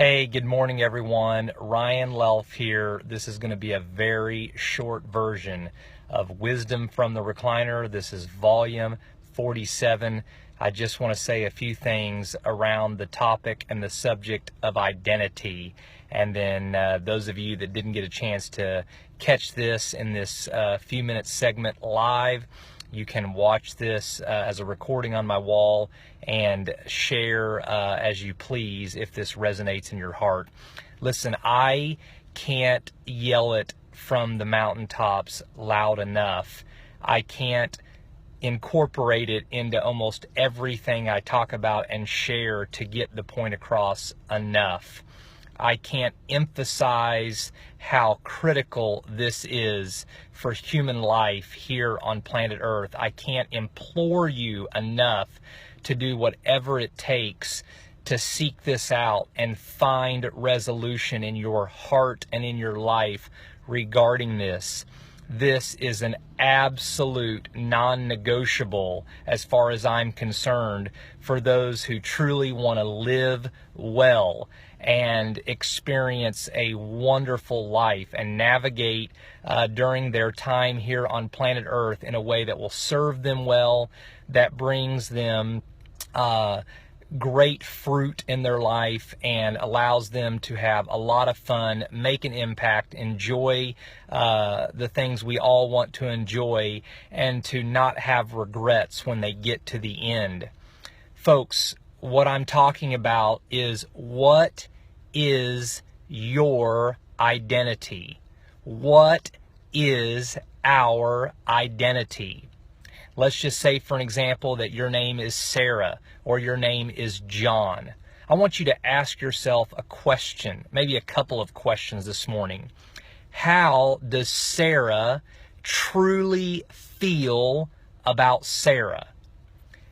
Hey, good morning everyone. Ryan Lelf here. This is going to be a very short version of Wisdom from the Recliner. This is volume 47. I just want to say a few things around the topic and the subject of identity. And then those of you that didn't get a chance to catch this in this few minute segment live, you can watch this as a recording on my wall and share as you please if this resonates in your heart. Listen, I can't yell it from the mountaintops loud enough. I can't incorporate it into almost everything I talk about and share to get the point across enough. I can't emphasize how critical this is for human life here on planet Earth. I can't implore you enough to do whatever it takes to seek this out and find resolution in your heart and in your life regarding this. This is an absolute non-negotiable as far as I'm concerned for those who truly want to live well and experience a wonderful life and navigate during their time here on planet Earth in a way that will serve them well, that brings them great fruit in their life and allows them to have a lot of fun, make an impact, enjoy the things we all want to enjoy, and to not have regrets when they get to the end. Folks, what I'm talking about is, what is your identity? What is our identity? Let's just say, for an example, that your name is Sarah or your name is John. I want you to ask yourself a question, maybe a couple of questions this morning. How does Sarah truly feel about Sarah?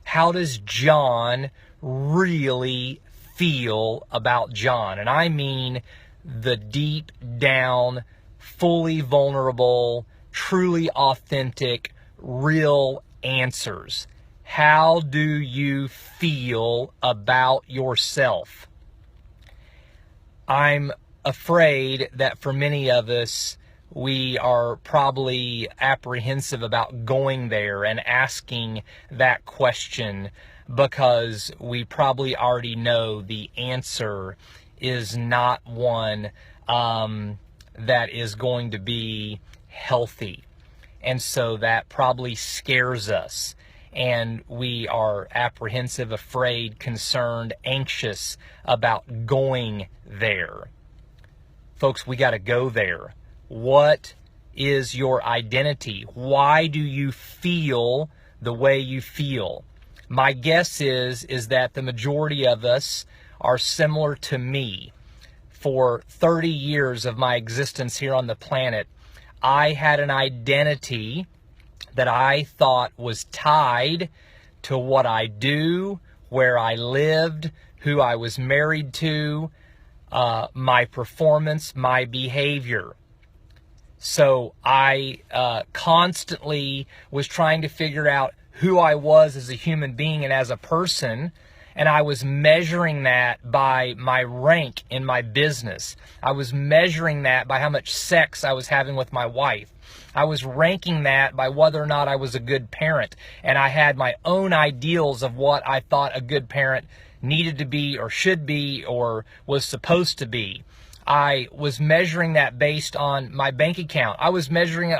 How does John really feel about John? And I mean the deep down, fully vulnerable, truly authentic, real answers. How do you feel about yourself? I'm afraid that for many of us, we are probably apprehensive about going there and asking that question because we probably already know the answer is not one that is going to be healthy. And so that probably scares us, and we are apprehensive, afraid, concerned, anxious about going there. Folks, we got to go there. What is your identity? Why do you feel the way you feel? My guess is that the majority of us are similar to me. For 30 years of my existence here on the planet, I had an identity that I thought was tied to what I do, where I lived, who I was married to, my performance, my behavior. So I constantly was trying to figure out who I was as a human being and as a person, and I was measuring that by my rank in my business. I was measuring that by how much sex I was having with my wife. I was ranking that by whether or not I was a good parent, and I had my own ideals of what I thought a good parent needed to be or should be or was supposed to be. I was measuring that based on my bank account. I was measuring it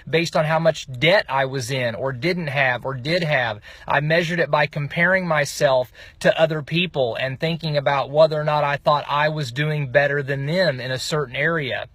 based on how much debt I was in or didn't have or did have. I measured it by comparing myself to other people and thinking about whether or not I thought I was doing better than them in a certain area.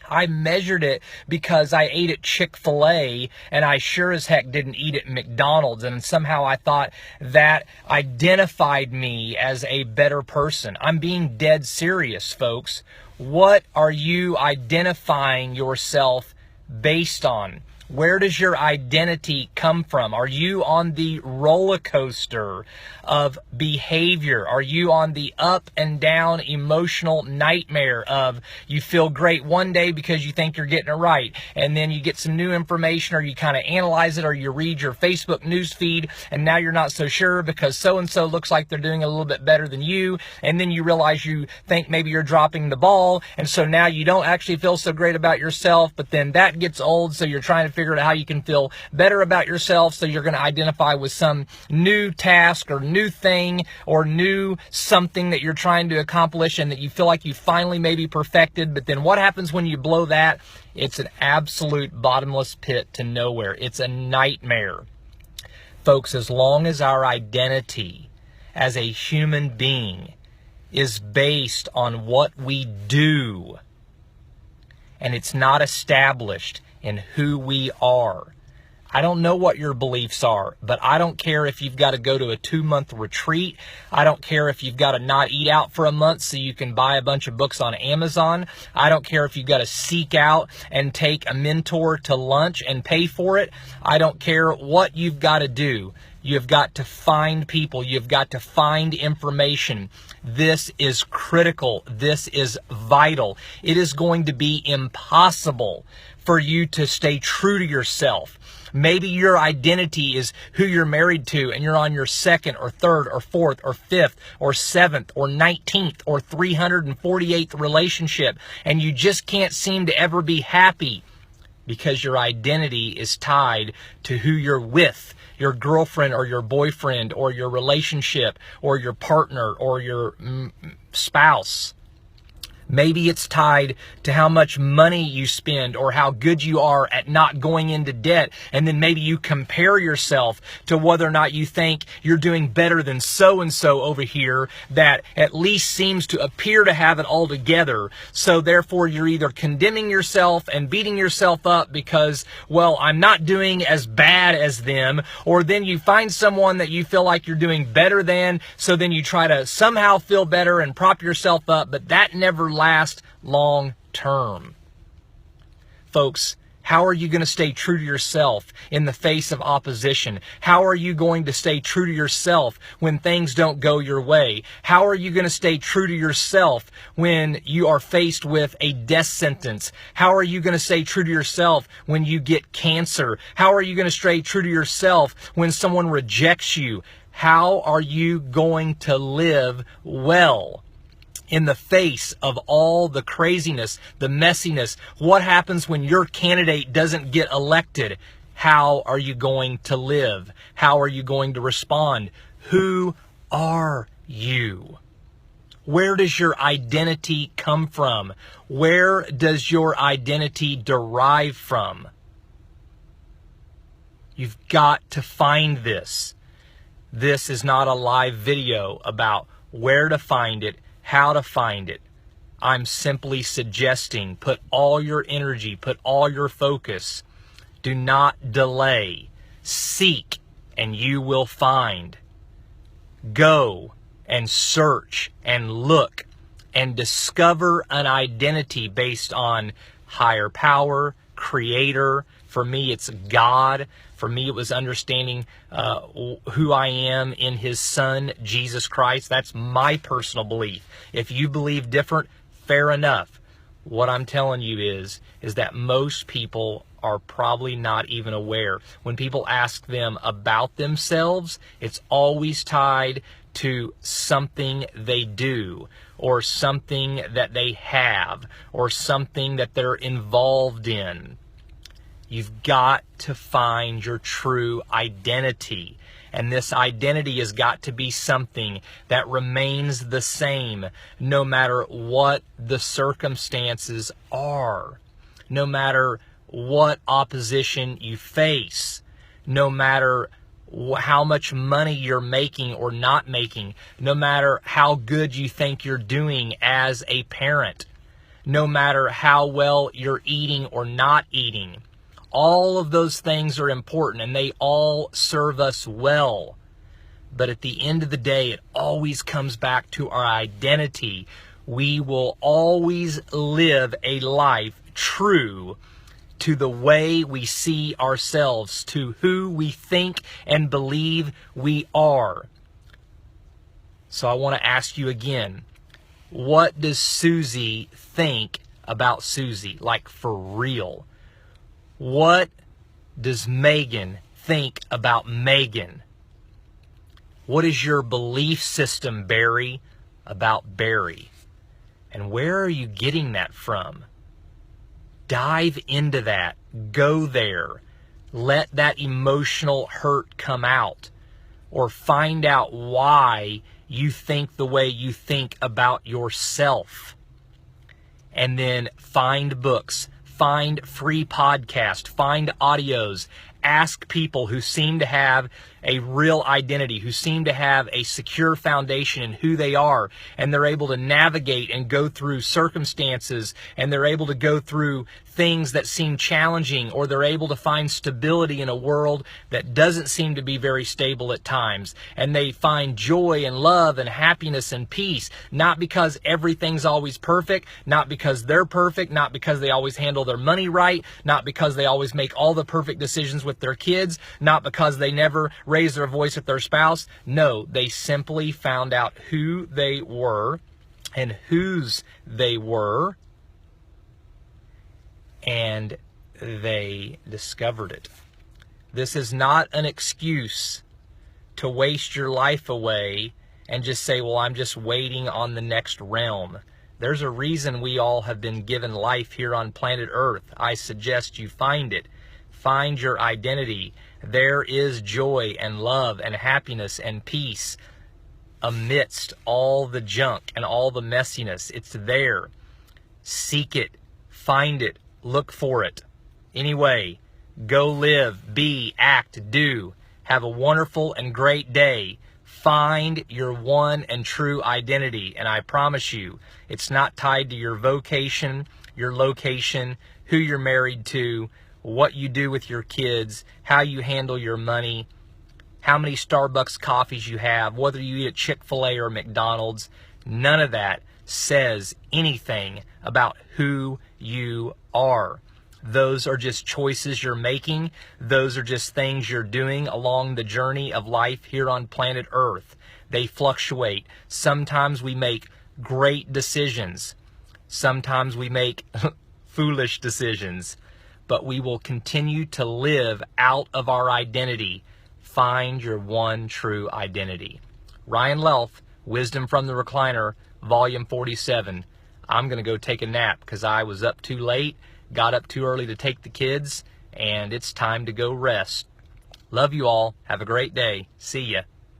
I measured it because I ate at Chick-fil-A and I sure as heck didn't eat at McDonald's, and somehow I thought that identified me as a better person. I'm being dead serious, folks. What are you identifying yourself based on? Where does your identity come from? Are you on the roller coaster of behavior? Are you on the up and down emotional nightmare of you feel great one day because you think you're getting it right, and then you get some new information, or you kind of analyze it, or you read your Facebook news feed, and now you're not so sure because so-and-so looks like they're doing a little bit better than you, and then you realize you think maybe you're dropping the ball, and so now you don't actually feel so great about yourself, but then that gets old, so you're trying to figure out how you can feel better about yourself, so you're going to identify with some new task or new thing or new something that you're trying to accomplish and that you feel like you finally maybe perfected. But then what happens when you blow that? It's an absolute bottomless pit to nowhere. It's a nightmare. Folks, as long as our identity as a human being is based on what we do, and it's not established in who we are. I don't know what your beliefs are, but I don't care if you've got to go to a 2-month retreat. I don't care if you've got to not eat out for a month so you can buy a bunch of books on Amazon. I don't care if you've got to seek out and take a mentor to lunch and pay for it. I don't care what you've got to do. You've got to find people. You've got to find information. This is critical. This is vital. It is going to be impossible for you to stay true to yourself. Maybe your identity is who you're married to, and you're on your 2nd or 3rd or 4th or 5th or 7th or 19th or 348th relationship, and you just can't seem to ever be happy because your identity is tied to who you're with, your girlfriend or your boyfriend or your relationship or your partner or your spouse. Maybe it's tied to how much money you spend or how good you are at not going into debt. And then maybe you compare yourself to whether or not you think you're doing better than so-and-so over here that at least seems to appear to have it all together. So therefore you're either condemning yourself and beating yourself up because, well, I'm not doing as bad as them, or then you find someone that you feel like you're doing better than, so then you try to somehow feel better and prop yourself up, but that never last long term. Folks, how are you going to stay true to yourself in the face of opposition? How are you going to stay true to yourself when things don't go your way? How are you going to stay true to yourself when you are faced with a death sentence? How are you going to stay true to yourself when you get cancer? How are you going to stay true to yourself when someone rejects you? How are you going to live well in the face of all the craziness, the messiness? What happens when your candidate doesn't get elected? How are you going to live? How are you going to respond? Who are you? Where does your identity come from? Where does your identity derive from? You've got to find this. This is not a live video about where to find it, how to find it. I'm simply suggesting put all your energy, put all your focus. Do not delay. Seek and you will find. Go and search and look and discover an identity based on higher power, creator. For me, it's God. For me, it was understanding who I am in His Son, Jesus Christ. That's my personal belief. If you believe different, fair enough. What I'm telling you is that most people are probably not even aware. When people ask them about themselves, it's always tied to something they do, or something that they have, or something that they're involved in. You've got to find your true identity. And this identity has got to be something that remains the same no matter what the circumstances are, no matter what opposition you face, no matter how much money you're making or not making, no matter how good you think you're doing as a parent, no matter how well you're eating or not eating. All of those things are important and they all serve us well. But at the end of the day, it always comes back to our identity. We will always live a life true to the way we see ourselves, to who we think and believe we are. So I want to ask you again, what does Susie think about Susie? Like, for real. What does Megan think about Megan? What is your belief system, Barry, about Barry? And where are you getting that from? Dive into that. Go there. Let that emotional hurt come out. Or find out why you think the way you think about yourself. And then find books. Find free podcasts. Find audios. Ask people who seem to have a real identity, who seem to have a secure foundation in who they are, and they're able to navigate and go through circumstances, and they're able to go through things that seem challenging, or they're able to find stability in a world that doesn't seem to be very stable at times. And they find joy and love and happiness and peace, not because everything's always perfect, not because they're perfect, not because they always handle their money right, not because they always make all the perfect decisions with their kids, not because they never raise their voice with their spouse. No, they simply found out who they were and whose they were, and they discovered it. This is not an excuse to waste your life away and just say, well, I'm just waiting on the next realm. There's a reason we all have been given life here on planet Earth. I suggest you find it. Find your identity. There is joy and love and happiness and peace amidst all the junk and all the messiness. It's there. Seek it. Find it. Look for it. Anyway, go live, be, act, do. Have a wonderful and great day. Find your one and true identity. And I promise you, it's not tied to your vocation, your location, who you're married to, what you do with your kids, how you handle your money, how many Starbucks coffees you have, whether you eat at Chick-fil-A or McDonald's. None of that says anything about who you are. Those are just choices you're making. Those are just things you're doing along the journey of life here on planet Earth. They fluctuate. Sometimes we make great decisions. Sometimes we make foolish decisions. But we will continue to live out of our identity. Find your one true identity. Ryan Lelf, Wisdom from the Recliner, Volume 47. I'm going to go take a nap because I was up too late, got up too early to take the kids, and it's time to go rest. Love you all. Have a great day. See ya.